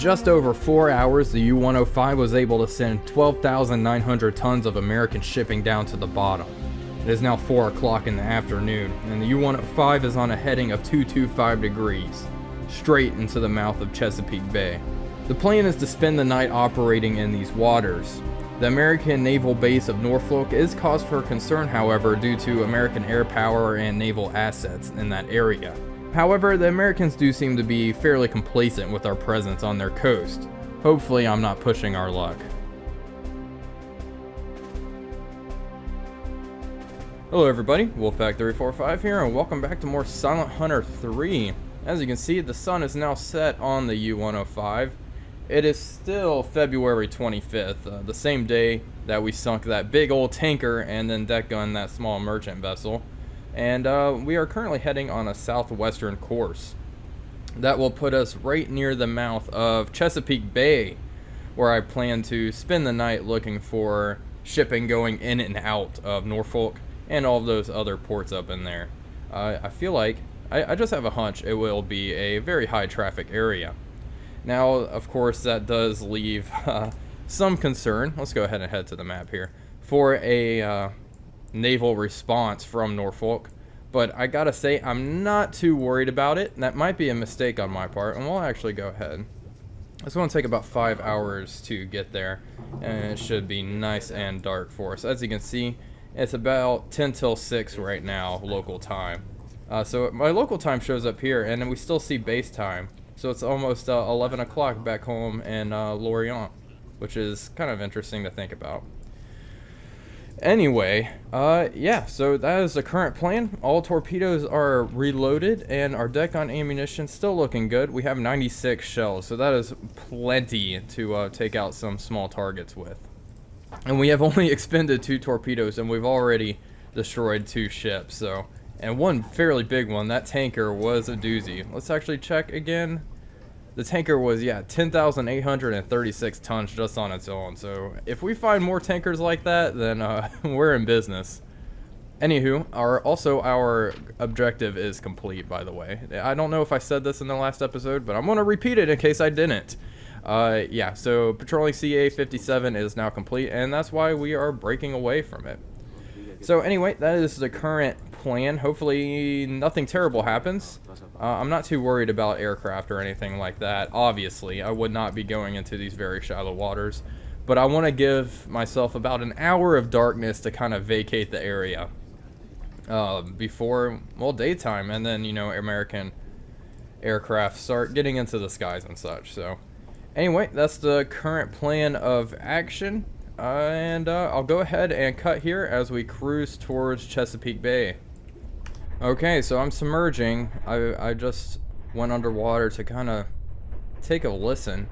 just over 4 hours, the U-105 was able to send 12,900 tons of American shipping down to the bottom. It is now 4 o'clock in the afternoon, and the U-105 is on a heading of 225 degrees, straight into the mouth of Chesapeake Bay. The plan is to spend the night operating in these waters. The American naval base of Norfolk is cause for concern, however, due to American air power and naval assets in that area. However, the Americans do seem to be fairly complacent with our presence on their coast. Hopefully I'm not pushing our luck. Hello everybody, Wolfpack345 here, and welcome back to more Silent Hunter 3. As you can see, the sun is now set on the U-105. It is still February 25th, the same day that we sunk that big old tanker and then deck gunned that small merchant vessel. And we are currently heading on a southwestern course. That will put us right near the mouth of Chesapeake Bay, where I plan to spend the night looking for shipping going in and out of Norfolk and all of those other ports up in there. I feel like, I just have a hunch it will be a very high traffic area. Now, of course, that does leave some concern. Let's go ahead and head to the map here for a naval response from Norfolk. But I gotta say, I'm not too worried about it. That might be a mistake on my part, and we'll actually go ahead. It's going to take about 5 hours to get there, and it should be nice and dark for us. As you can see, it's about 10 till 6 right now, local time. So my local time shows up here, and then we still see base time. So it's almost 11 o'clock back home in Lorient, which is kind of interesting to think about. Anyway, yeah, so that is the current plan. All torpedoes are reloaded, and our deck on ammunition still looking good. We have 96 shells, so that is plenty to take out some small targets with. And we have only expended 2 torpedoes, and we've already destroyed 2 ships, so... And one fairly big one. That tanker was a doozy. Let's actually check again. The tanker was, yeah, 10,836 tons just on its own. So if we find more tankers like that, then we're in business. Anywho, our objective is complete, by the way. I don't know if I said this in the last episode, but I'm going to repeat it in case I didn't. Yeah, so patrolling CA-57 is now complete, and that's why we are breaking away from it. So anyway, that is the current plan. Hopefully nothing terrible happens. I'm not too worried about aircraft or anything like that. Obviously, I would not be going into these very shallow waters. But I want to give myself about an hour of darkness to kind of vacate the area before, well, daytime. And then, you know, American aircraft start getting into the skies and such. So anyway, that's the current plan of action. And I'll go ahead and cut here as we cruise towards Chesapeake Bay. Okay, so I'm submerging. I just went underwater to kind of take a listen.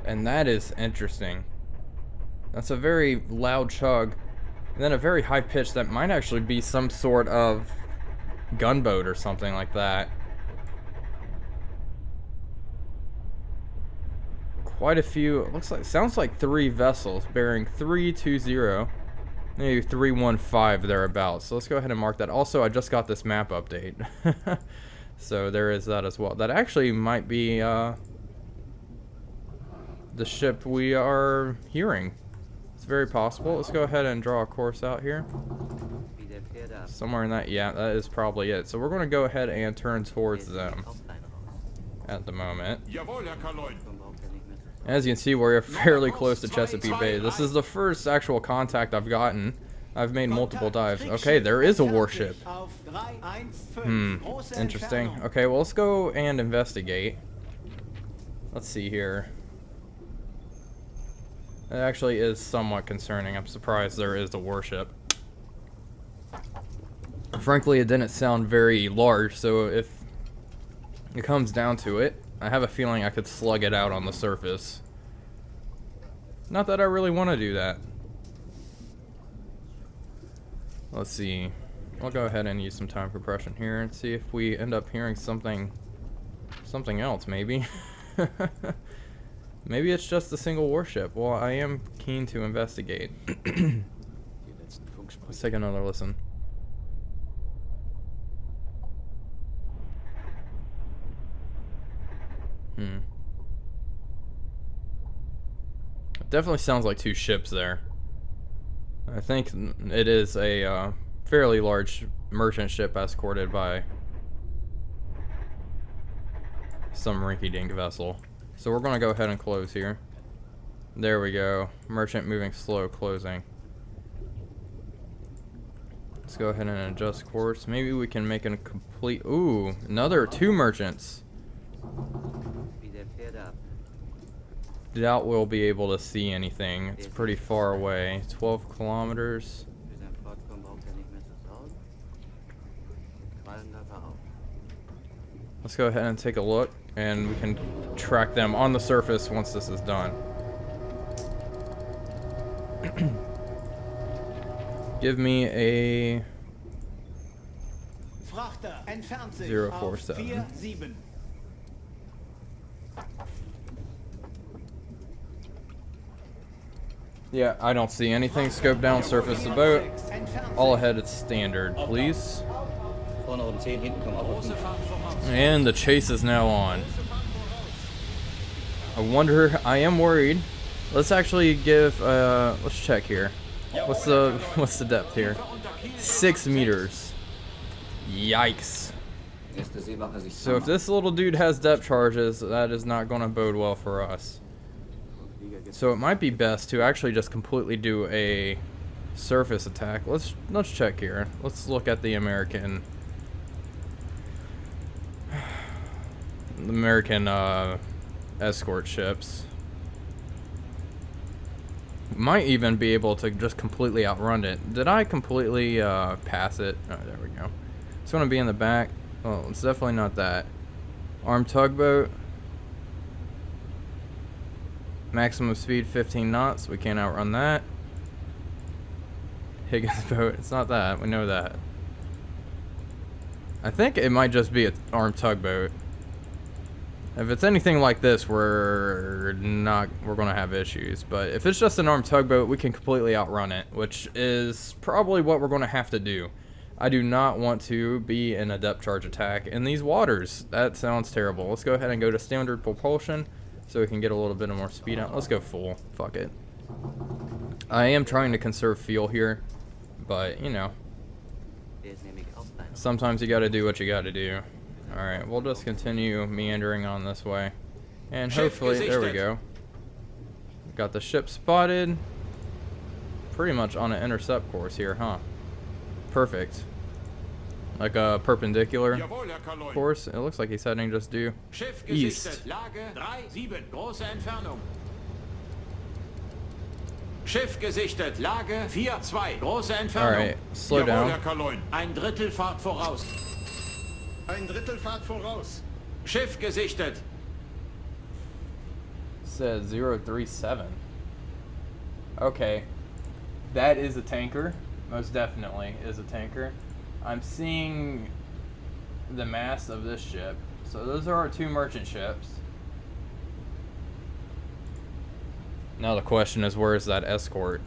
And that is interesting. That's a very loud chug. And then a very high pitch that might actually be some sort of gunboat or something like that. Quite a few, sounds like 3 vessels bearing 320, maybe 315 thereabouts. So let's go ahead and mark that. Also, I just got this map update. So there is that as well. That actually might be the ship we are hearing. It's very possible. Let's go ahead and draw a course out here. Somewhere in that, yeah, that is probably it. So we're going to go ahead and turn towards them at the moment. As you can see, we're fairly close to Chesapeake Bay. This is the first actual contact I've gotten. I've made multiple dives. Okay, there is a warship. Interesting. Okay, well, let's go and investigate. Let's see here. It actually is somewhat concerning. I'm surprised there is a warship. Frankly, it didn't sound very large, so if it comes down to it, I have a feeling I could slug it out on the surface. Not that I really want to do that. Let's see. I'll go ahead and use some time compression here and see if we end up hearing something else, maybe. Maybe it's just a single warship. Well, I am keen to investigate. Let's take another listen. Definitely sounds like 2 ships there. I think it is a fairly large merchant ship escorted by some rinky-dink vessel. So we're going to go ahead and close here. There we go. Merchant moving slow, closing. Let's go ahead and adjust course. Maybe we can make a complete... Ooh, another 2 merchants. Doubt we'll be able to see anything. It's pretty far away. 12 kilometers. Let's go ahead and take a look, and we can track them on the surface once this is done. Give me a 047. Yeah, I don't see anything. Scope down, surface the boat. All ahead, it's standard, please. And the chase is now on. I am worried. Let's actually give, let's check here. What's the depth here? 6 meters. Yikes. So if this little dude has depth charges, that is not going to bode well for us. So it might be best to actually just completely do a surface attack. Let's check here. Let's look at the American escort ships. Might even be able to just completely outrun it. Did I completely pass it? Oh, there we go. It's going to be in the back. Oh, it's definitely not that. Armed tugboat. Maximum speed 15 knots. We can't outrun that. Higgins boat. It's not that. We know that. I think it might just be an armed tugboat. If it's anything like this, we're gonna have issues. But if it's just an armed tugboat, we can completely outrun it, which is probably what we're gonna have to do. I do not want to be in a depth charge attack in these waters. That sounds terrible. Let's go ahead and go to standard propulsion so we can get a little bit of more speed out. Let's go full. Fuck it. I am trying to conserve fuel here, but you know, sometimes you gotta do what you gotta do. Alright, we'll just continue meandering on this way. And hopefully, there we go. Got the ship spotted. Pretty much on an intercept course here, huh? Perfect. Like a perpendicular course. It looks like he's heading just due east. Schiff gesichtet, Lage 4-2, große Entfernung. Alright, slow down. Ein Drittel Fahrt voraus. Ein Drittel Fahrt voraus. Schiff gesichtet. Says 037. Okay. That is a tanker. Most definitely is a tanker. I'm seeing the mass of this ship. So those are our 2 merchant ships. Now the question is, where is that escort?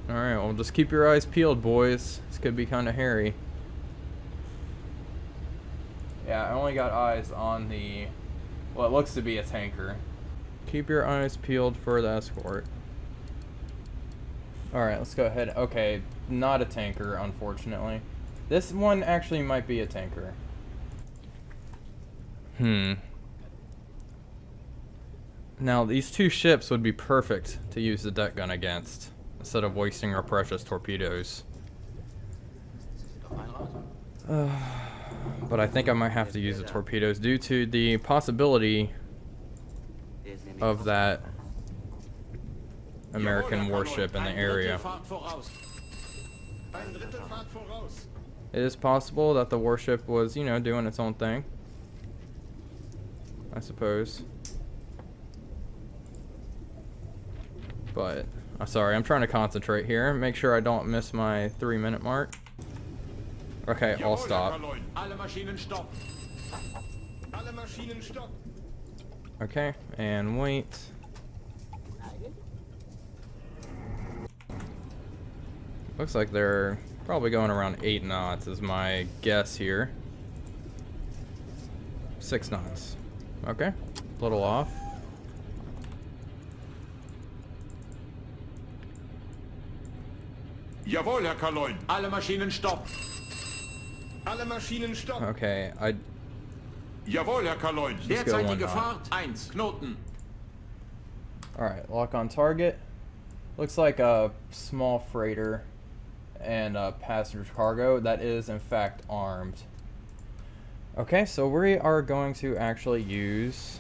Alright, well, just keep your eyes peeled, boys. This could be kind of hairy. Yeah, I only got eyes on the... well, it looks to be a tanker. Keep your eyes peeled for the escort. Alright, let's go ahead. Okay, not a tanker, unfortunately. This one actually might be a tanker. Now, these 2 ships would be perfect to use the deck gun against, instead of wasting our precious torpedoes. But I think I might have to use the torpedoes due to the possibility of that American warship in the area. It is possible that the warship was, you know, doing its own thing, I suppose. But, I'm sorry, I'm trying to concentrate here. Make sure I don't miss my 3-minute mark. Okay, I'll stop. Okay, and wait. Looks like they're probably going around 8 knots is my guess here. 6 knots. Okay, a little off. Jawohl, Herr Kaloin. Alle Maschinen stopp. Alle Maschinen stopp. Okay, Jawohl, Herr Kaloin. go one Derzeitige knot. Fahrt 1. Knoten. Alright, lock on target. Looks like a small freighter and a passenger cargo that is in fact armed. Okay, so we are going to actually use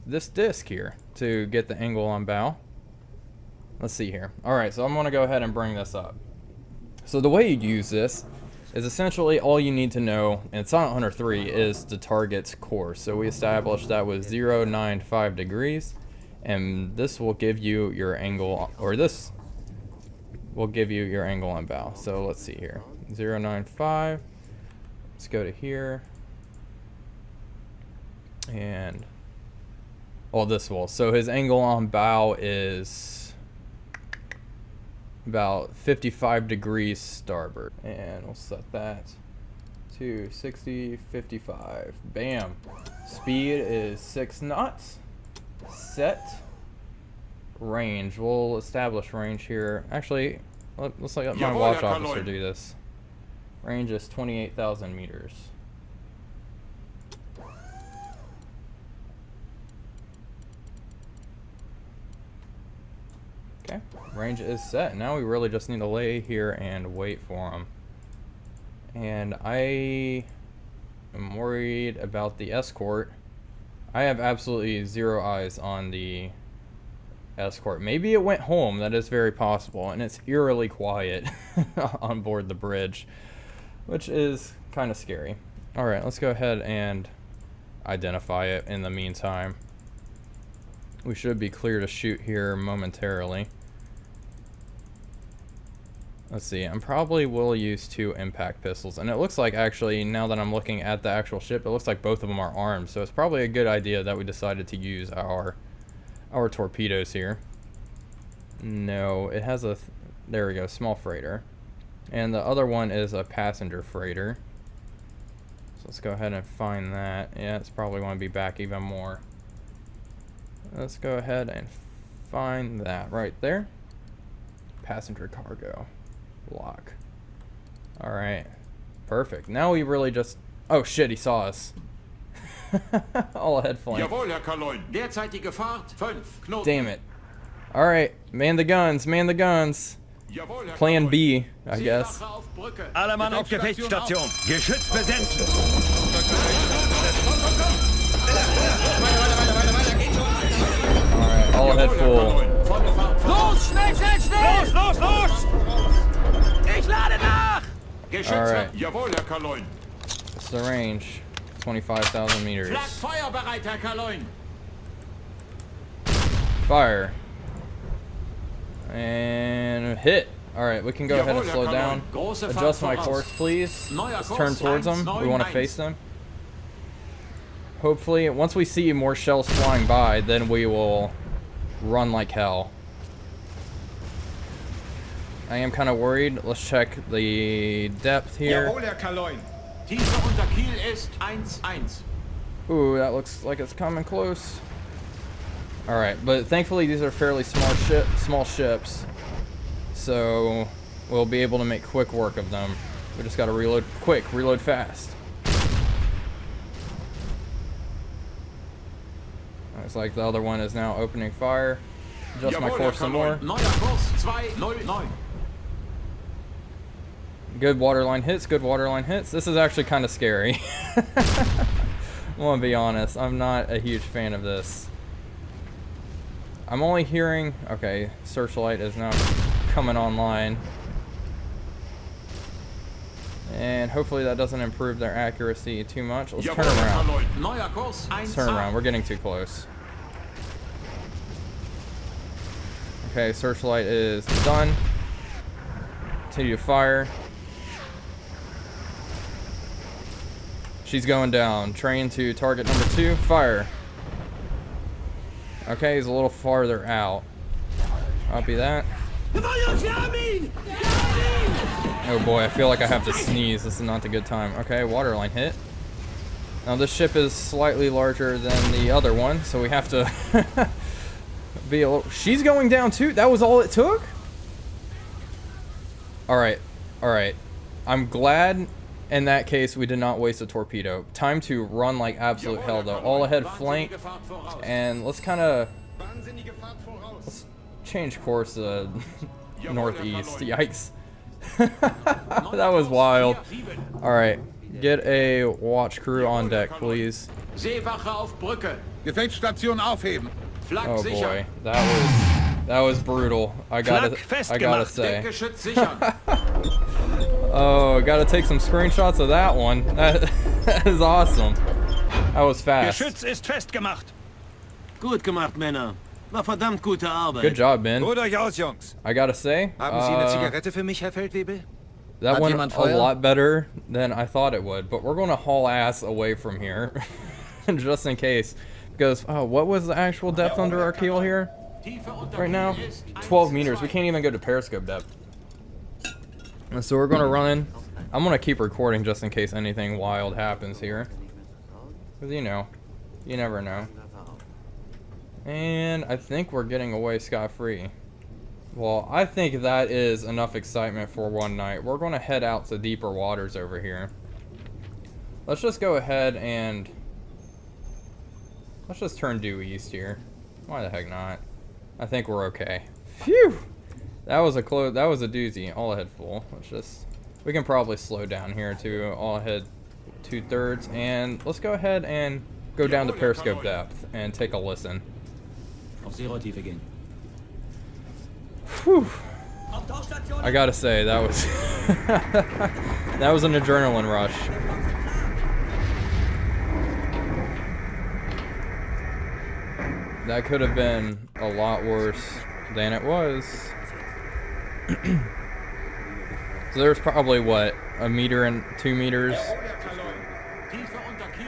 this disc here to get the angle on bow. Let's see here. Alright, so I'm going to go ahead and bring this up. So the way you use this is essentially all you need to know in Silent Hunter 3 is the target's course. So we established that was 095 degrees, and this will give you your angle, or this will give you your angle on bow. So let's see here. 095. Let's go to here. And well, this will. So his angle on bow is about 55 degrees starboard. And we'll set that to 60, 55. Bam. Speed is 6 knots. Set. Range. We'll establish range here. Actually, let's let my watch officer do this. Range is 28,000 meters. Okay, range is set. Now we really just need to lay here and wait for him. And I am worried about the escort. I have absolutely zero eyes on the escort. Maybe it went home. That is very possible. And it's eerily quiet on board the bridge, which is kind of scary. Alright, let's go ahead and identify it in the meantime. We should be clear to shoot here momentarily. Let's see, I probably will use 2 impact pistols. And it looks like, actually, now that I'm looking at the actual ship, it looks like both of them are armed. So it's probably a good idea that we decided to use our torpedoes here. No, it has a... there we go, small freighter. And the other one is a passenger freighter. So let's go ahead and find that. Yeah, it's probably want to be back even more. Let's go ahead and find that right there. Passenger cargo. Lock. Alright. Perfect. Now we really just... oh shit, he saw us. All ahead flank. Jawohl, Herr Kaloin. Derzeitige Fahrt 5. Knoten. Damn it. Alright, man the guns, man the guns. Jawohl, Herr Plan Kaloin. B, I guess. Zielwache auf Brücke. Alle Mann auf Gefechtsstation. Geschütz besetzen. Alright, all ahead full. Volle Fahrt voraus. Los, schnell, schnell, schnell! Los, los, los! Ich lade nach! Geschütze. Alright. Jawohl, Herr Kaloin. What's the range? 25,000 meters. Flak feuerbereit, Herr Kaloin. Fire. And hit. Alright, we can go ahead and slow down. Adjust my course, please. Let's turn towards them. We want to face them. Hopefully, once we see more shells flying by, then we will run like hell. I am kind of worried. Let's check the depth here. Jawohl, Herr Kaloin. Tiefe unter Kiel ist 1-1. Ooh, that looks like it's coming close. Alright, but thankfully these are fairly small ships. So we'll be able to make quick work of them. We just gotta reload quick, reload fast. Looks like the other one is now opening fire. Adjust my course some more. Neuer Kurs 209. Good waterline hits, good waterline hits. This is actually kind of scary. I want to be honest, I'm not a huge fan of this. I'm only hearing... okay, searchlight is now coming online. And hopefully that doesn't improve their accuracy too much. Let's turn around. Neuer Kurs 1. Let's turn around, we're getting too close. Okay, searchlight is done. Continue to fire. She's going down. Train to target number 2. Fire. Okay, he's a little farther out. Copy that. Oh boy, I feel like I have to sneeze. This is not the good time. Okay, waterline hit. Now this ship is slightly larger than the other one, so we have to be a little... she's going down too? That was all it took? Alright, alright. I'm glad in that case we did not waste a torpedo. Time to run like absolute hell though. All ahead flank. And let's kind of... Let's change course northeast. Yikes. That was wild. Alright, get a watch crew on deck, please. Seewache auf Brücke. Gefechtsstation aufheben. Flak Oh sicher. boy, that was brutal. I gotta say. Deckgeschütz sichern. Oh, gotta take some screenshots of that one. That is awesome. That was fast. Geschütz ist festgemacht. Gut gemacht, Männer. War verdammt gute Arbeit. Good job, Ben. Ruht euch aus, Jungs. I gotta say, Haben Sie eine Zigarette für mich, Herr Feldwebel? that Hat went jemand a Feuer? lot better than I thought it would. But we're gonna haul ass away from here, just in case. Because, oh, what was the actual depth under our keel here? Right now, 12 meters. We can't even go to periscope depth. And so we're gonna run. I'm gonna keep recording just in case anything wild happens here. Because you know, you never know. And I think we're getting away scot-free. Well, I think that is enough excitement for one night. We're gonna head out to deeper waters over here. Let's just go ahead and let's just turn due east here. Why the heck not? I think we're okay. Phew! That was a doozy. All ahead full. We can probably slow down here to all ahead 2/3, and let's go ahead and go down to periscope depth and take a listen. Auf Seerotiefe gehen. Whew! I gotta say that was that was an adrenaline rush. That could have been a lot worse than it was. So there's probably what, a meter and 2 meters.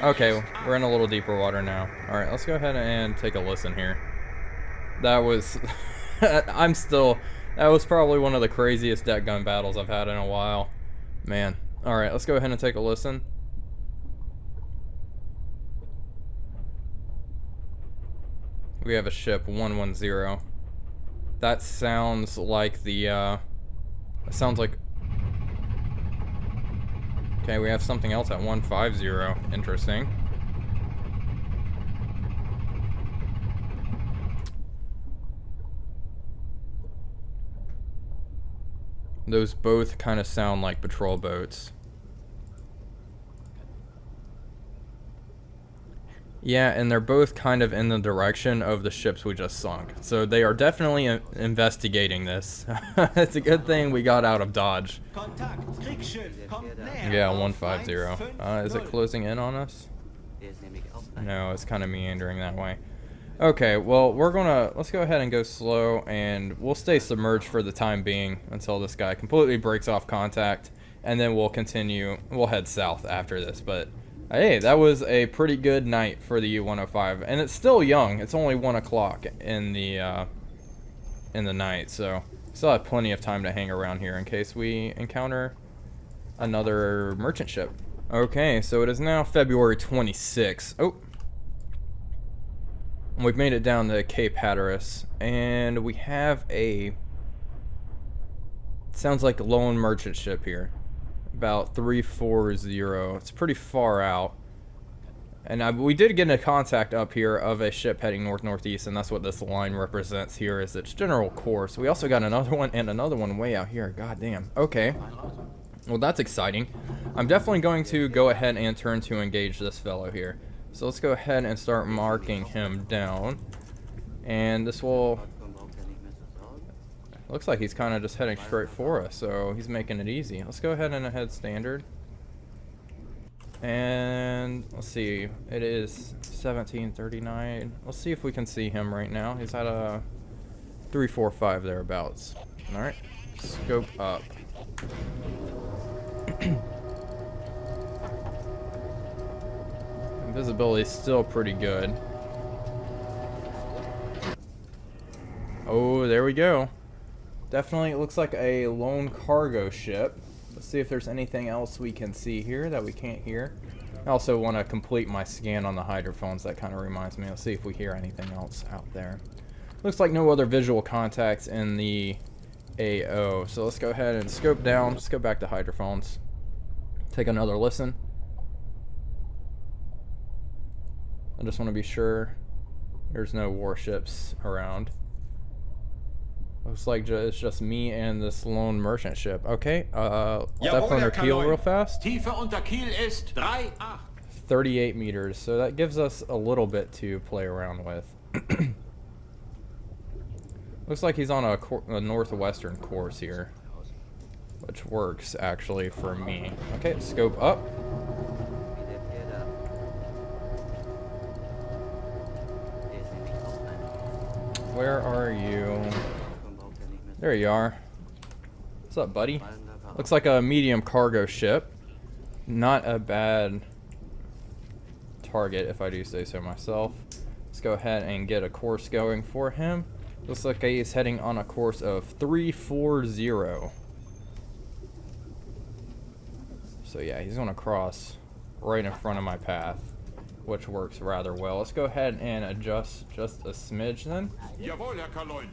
Okay, we're in a little deeper water now. All right, let's go ahead and take a listen here. That was that was probably one of the craziest deck gun battles I've had in a while, man. All right, let's go ahead and take a listen. We have a ship 110. That sounds like the it sounds like, okay, we have something else at 150. Interesting. Those both kind of sound like patrol boats. Yeah, and they're both kind of in the direction of the ships we just sunk. So they are definitely investigating this. It's a good thing we got out of Dodge. Yeah, 150. Is it closing in on us? No, it's kind of meandering that way. Okay, well, let's go ahead and go slow, and we'll stay submerged for the time being until this guy completely breaks off contact, and then we'll continue. We'll head south after this, but hey, that was a pretty good night for the U-105, and it's still young. It's only 1 o'clock in the night, so still have plenty of time to hang around here in case we encounter another merchant ship. Okay, so it is now February 26th. Oh, we've made it down to Cape Hatteras, and we have it sounds like a lone merchant ship here. About 340. It's pretty far out, and we did get a contact up here of a ship heading north-northeast, and that's what this line represents here, is its general course. We also got another one and another one way out here. God damn. Okay, well, that's exciting. I'm definitely going to go ahead and turn to engage this fellow here. So let's go ahead and start marking him down, and this will looks like he's kind of just heading straight for us, so he's making it easy. Let's go ahead and head standard. And let's see, it is 1739. Let's see if we can see him right now. He's at a 345 thereabouts. All right, scope up. Visibility is still pretty good. Oh, there we go. Definitely, it looks like a lone cargo ship. Let's see if there's anything else we can see here that we can't hear. I also want to complete my scan on the hydrophones. That kind of reminds me. Let's see if we hear anything else out there. Looks like no other visual contacts in the AO. So let's go ahead and scope down. Let's go back to hydrophones. Take another listen. I just want to be sure there's no warships around. Looks like it's just me and this lone merchant ship. Okay, step under keel real fast. Tiefe unter Kiel ist 3,8. 38 meters, so that gives us a little bit to play around with. Looks like he's on a northwestern course here, which works actually for me. Okay, scope up. Where are you? There you are. What's up, buddy? Looks like a medium cargo ship. Not a bad target, if I do say so myself. Let's go ahead and get a course going for him. Looks like he's heading on a course of 340. So yeah, he's gonna cross right in front of my path, which works rather well. Let's go ahead and adjust just a smidge then. Jawohl, Herr Kaloin.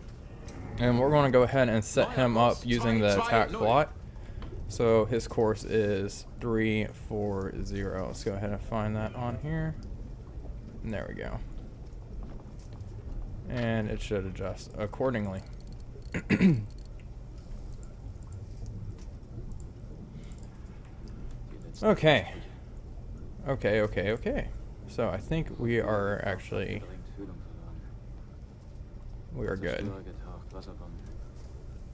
And we're going to go ahead and set him up using the attack plot. So his course is 340. Let's go ahead and find that on here. And there we go. And it should adjust accordingly. Okay. Okay. So I think we are actually... we are good.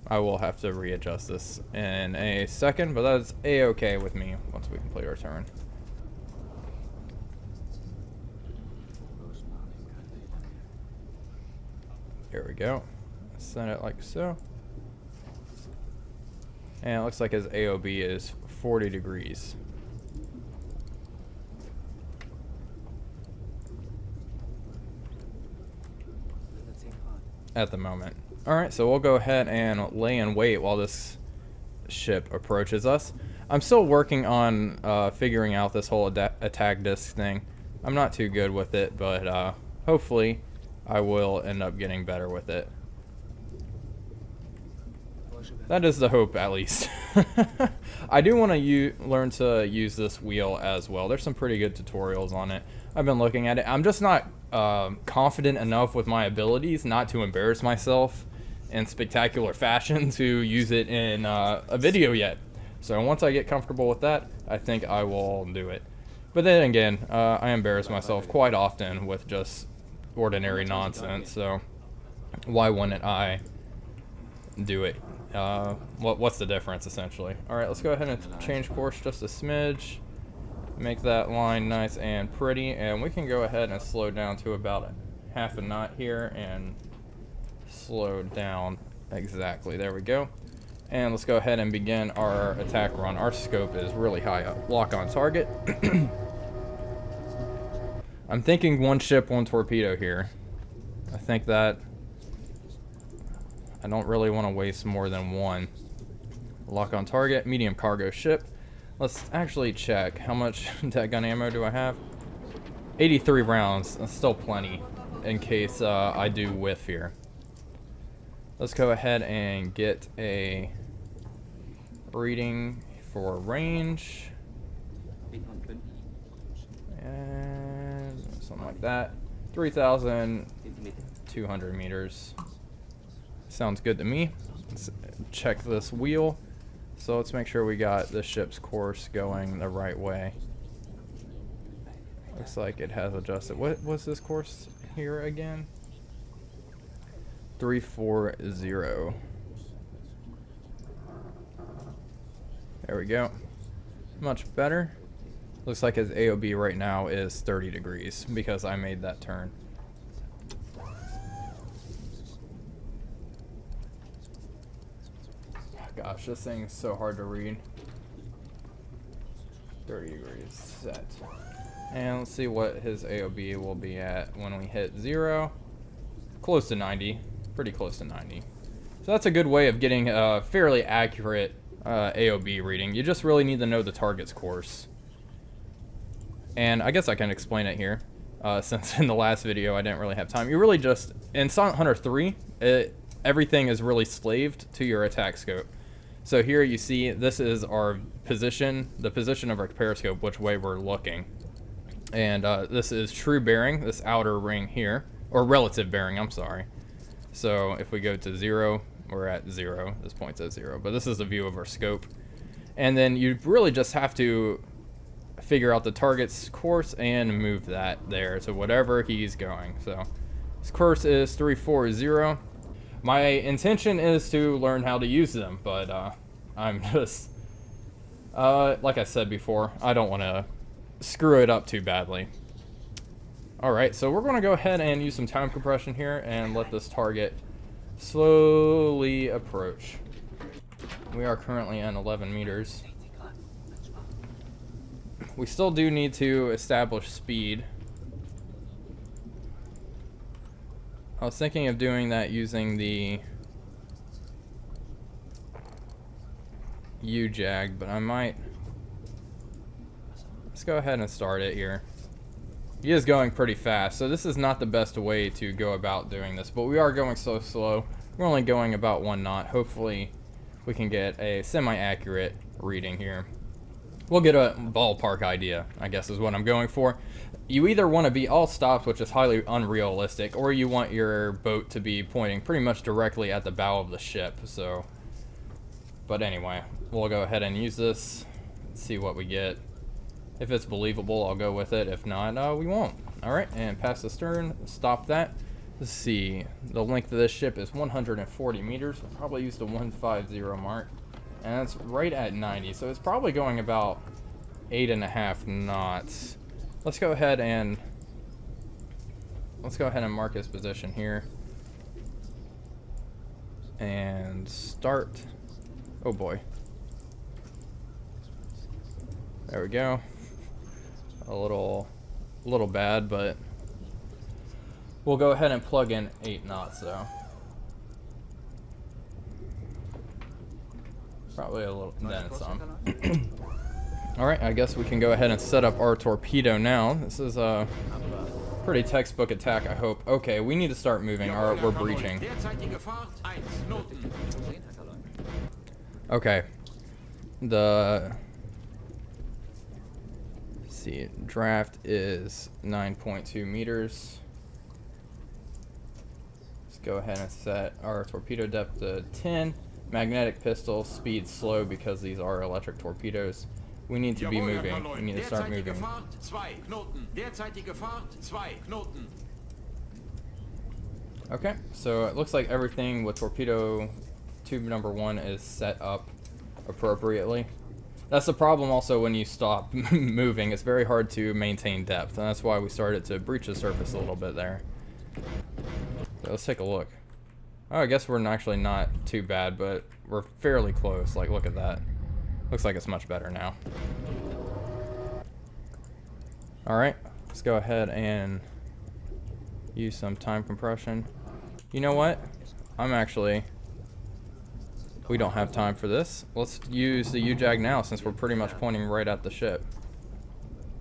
I will have to readjust this in a second, but that's a-okay with me once we complete our turn. Here we go. Set it like so. And it looks like his AOB is 40 degrees. At the moment. Alright, so we'll go ahead and lay in wait while this ship approaches us. I'm still working on figuring out this whole attack disc thing. I'm not too good with it, but hopefully I will end up getting better with it. That is the hope, at least. I do want to learn to use this wheel as well. There's some pretty good tutorials on it. I've been looking at it. I'm just not confident enough with my abilities not to embarrass myself in spectacular fashion to use it in a video yet. So once I get comfortable with that, I think I will do it. But then again, I embarrass myself quite often with just ordinary nonsense, so why wouldn't I do it? What's the difference, essentially? Alright, let's go ahead and change course just a smidge. Make that line nice and pretty, and we can go ahead and slow down to about half a knot here and slow down exactly. There we go. And let's go ahead and begin our attack run. Our scope is really high up. Lock on target. I'm thinking one ship, one torpedo here. I think that I don't really want to waste more than one. Lock on target, medium cargo ship. Let's actually check how much deck gun ammo do I have. 83 rounds. That's still plenty in case I do whiff here. Let's go ahead and get a reading for range. And something like that. 3,200 meters. Sounds good to me. Let's check this wheel. So let's make sure we got the ship's course going the right way. Looks like it has adjusted. What was this course here again? 340. There we go. Much better. Looks like his AOB right now is 30 degrees because I made that turn. Gosh, this thing is so hard to read. 30 degrees set. And let's see what his AOB will be at when we hit 0. Close to 90. Pretty close to 90. So that's a good way of getting a fairly accurate AOB reading. You just really need to know the target's course. And I guess I can explain it here, since in the last video I didn't really have time. You really just, in Silent Hunter 3, everything is really slaved to your attack scope. So here you see this is our position, the position of our periscope, which way we're looking. And this is true bearing, this outer ring here, or relative bearing, I'm sorry. So if we go to 0, we're at 0. This point's at 0, but this is a view of our scope. And then you really just have to figure out the target's course and move that there to whatever he's going. So his course is 340. My intention is to learn how to use them, but I'm just, like I said before, I don't want to screw it up too badly. Alright, so we're going to go ahead and use some time compression here and let this target slowly approach. We are currently at 11 meters. We still do need to establish speed. I was thinking of doing that using the UJAG, but I might. Let's go ahead and start it here. He is going pretty fast, so this is not the best way to go about doing this, but we are going so slow. We're only going about 1 knot. Hopefully we can get a semi-accurate reading here. We'll get a ballpark idea, I guess is what I'm going for. You either want to be all stops, which is highly unrealistic, or you want your boat to be pointing pretty much directly at the bow of the ship. So, but anyway, we'll go ahead and use this, see what we get. If it's believable, I'll go with it. If not, we won't. Alright, and past the stern, stop that. Let's see, the length of this ship is 140 meters. We'll probably use the 150 mark. And that's right at 90, so it's probably going about 8.5 knots. Let's go ahead and mark his position here. And start. Oh boy. There we go. A little bad, but we'll go ahead and plug in 8 knots though. Probably a little, then some. Alright, I guess we can go ahead and set up our torpedo now. This is a pretty textbook attack, I hope. Okay, we need to start moving, or we're breaching. Okay. Let's see, draft is 9.2 meters. Let's go ahead and set our torpedo depth to 10. Magnetic pistol, speed slow because these are electric torpedoes. We need to be moving. We need to start moving. Okay, so it looks like everything with torpedo tube number 1 is set up appropriately. That's the problem also when you stop moving. It's very hard to maintain depth, and that's why we started to breach the surface a little bit there. So let's take a look. Oh, I guess we're actually not too bad, but we're fairly close. Like, look at that. Looks like it's much better now. Alright, let's go ahead and use some time compression. You know what? We don't have time for this. Let's use the UJAG now since we're pretty much pointing right at the ship.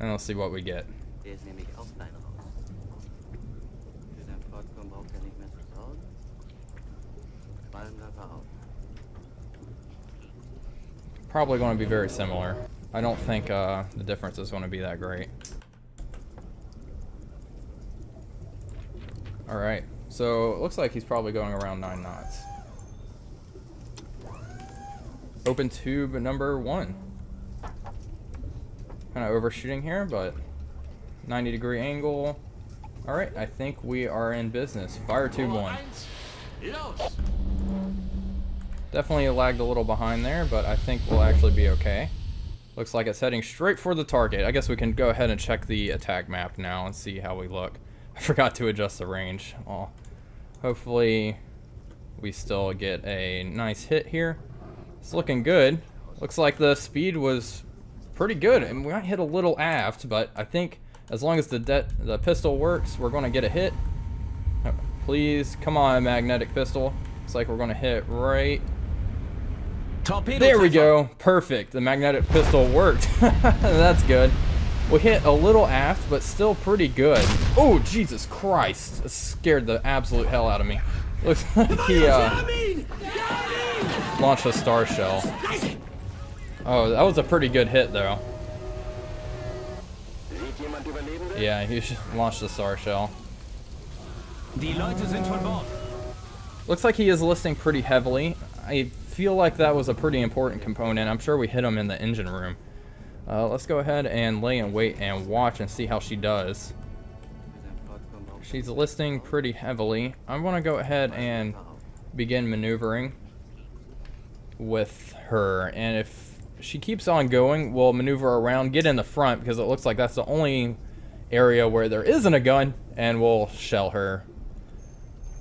And let's see what we get. Probably going to be very similar. I don't think the difference is going to be that great. Alright, so it looks like he's probably going around 9 knots. Open tube number 1. Kind of overshooting here, but 90-degree angle. Alright, I think we are in business. Fire tube 1. Definitely lagged a little behind there, but I think we'll actually be okay. Looks like it's heading straight for the target. I guess we can go ahead and check the attack map now and see how we look. I forgot to adjust the range. Oh, hopefully we still get a nice hit here. It's looking good. Looks like the speed was pretty good, and we might hit a little aft, but I think as long as the pistol works, we're going to get a hit. Oh, please, come on, magnetic pistol. Looks like we're going to hit right. There we go. Perfect. The magnetic pistol worked. That's good. We hit a little aft, but still pretty good. Oh, Jesus Christ. That scared the absolute hell out of me. Looks like he launched a star shell. Oh, that was a pretty good hit though. Yeah, he launched a star shell. Looks like he is listing pretty heavily. I feel like that was a pretty important component. I'm sure we hit him in the engine room. Let's go ahead and lay in wait and watch and see how she does. She's listing pretty heavily. I'm going to go ahead and begin maneuvering with her. And if she keeps on going, we'll maneuver around, get in the front, because it looks like that's the only area where there isn't a gun, and we'll shell her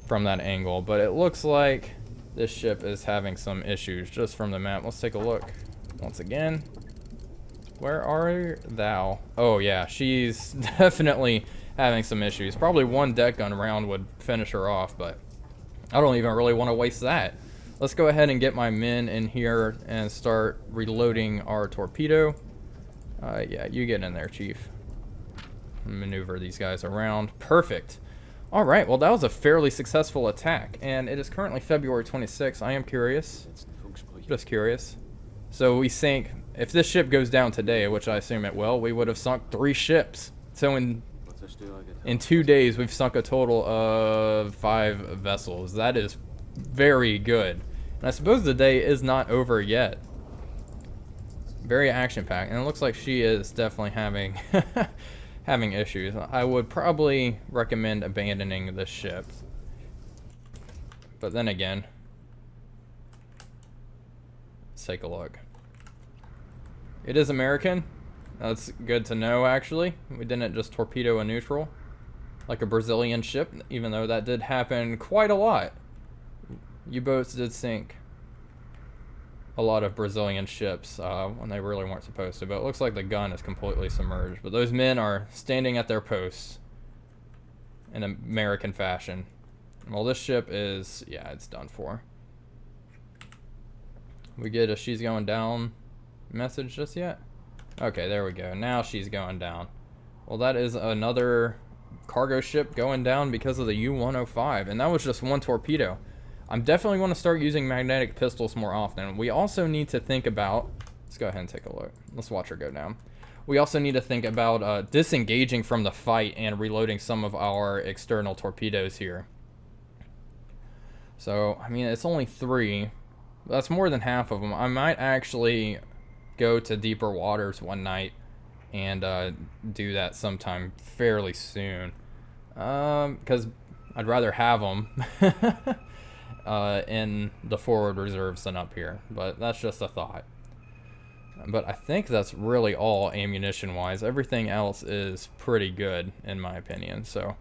from that angle. But it looks like this ship is having some issues just from the map. Let's take a look once again. Where are thou? Oh yeah, she's definitely having some issues. Probably one deck gun round would finish her off, but I don't even really want to waste that. Let's go ahead and get my men in here and start reloading our torpedo. Yeah, you get in there, Chief. Maneuver these guys around. Perfect. All right, well, that was a fairly successful attack, and it is currently February 26th. I am curious. Just curious. So we sink, if this ship goes down today, which I assume it will, we would have sunk 3 ships. So in 2 days, we've sunk a total of 5 vessels. That is very good. And I suppose the day is not over yet. Very action-packed, and it looks like she is definitely having having issues. I would probably recommend abandoning this ship. But then again, let's take a look. It is American. That's good to know, actually. We didn't just torpedo a neutral like a Brazilian ship, even though that did happen quite a lot. U-boats did sink a lot of Brazilian ships when they really weren't supposed to, but it looks like the gun is completely submerged. But those men are standing at their posts in American fashion. Well, this ship is, yeah, it's done for. We get a she's going down message just yet? Okay, there we go. Now she's going down. Well, that is another cargo ship going down because of the U-105, and that was just one torpedo. I'm definitely going to start using magnetic pistols more often. We also need to think about, let's go ahead and take a look. Let's watch her go down. We also need to think about disengaging from the fight and reloading some of our external torpedoes here. So, I mean, it's only 3. But that's more than half of them. I might actually go to deeper waters one night and do that sometime fairly soon. Because I'd rather have them in the forward reserves than up here. But that's just a thought. But I think that's really all ammunition-wise. Everything else is pretty good, in my opinion. So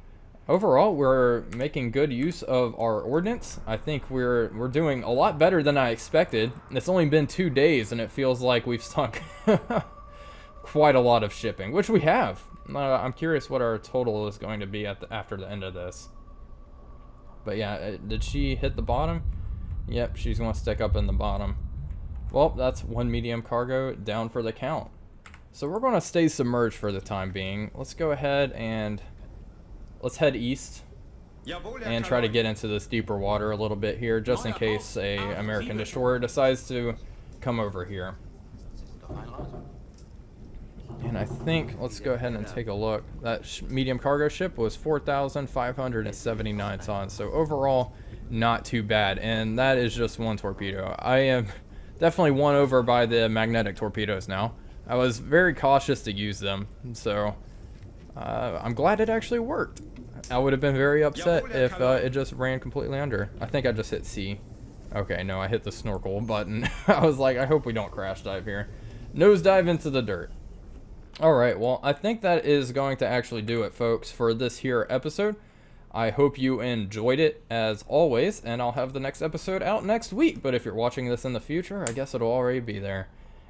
overall, we're making good use of our ordnance. I think we're doing a lot better than I expected. It's only been 2 days, and it feels like we've sunk quite a lot of shipping, which we have. I'm curious what our total is going to be after the end of this. But yeah, did she hit the bottom? Yep, she's going to stick up in the bottom. Well, that's 1 medium cargo down for the count. So we're going to stay submerged for the time being. Let's go ahead and let's head east and try to get into this deeper water a little bit here, just in case a American destroyer decides to come over here. And I think, let's go ahead and take a look. That medium cargo ship was 4,579 tons. So overall, not too bad. And that is just one torpedo. I am definitely won over by the magnetic torpedoes now. I was very cautious to use them. So I'm glad it actually worked. I would have been very upset if it just ran completely under. I think I just hit C. Okay, no, I hit the snorkel button. I was like, I hope we don't crash dive here. Nose dive into the dirt. Alright, well, I think that is going to actually do it, folks, for this here episode. I hope you enjoyed it, as always, and I'll have the next episode out next week. But if you're watching this in the future, I guess it'll already be there.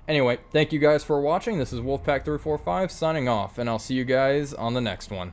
Anyway, thank you guys for watching. This is Wolfpack345 signing off, and I'll see you guys on the next one.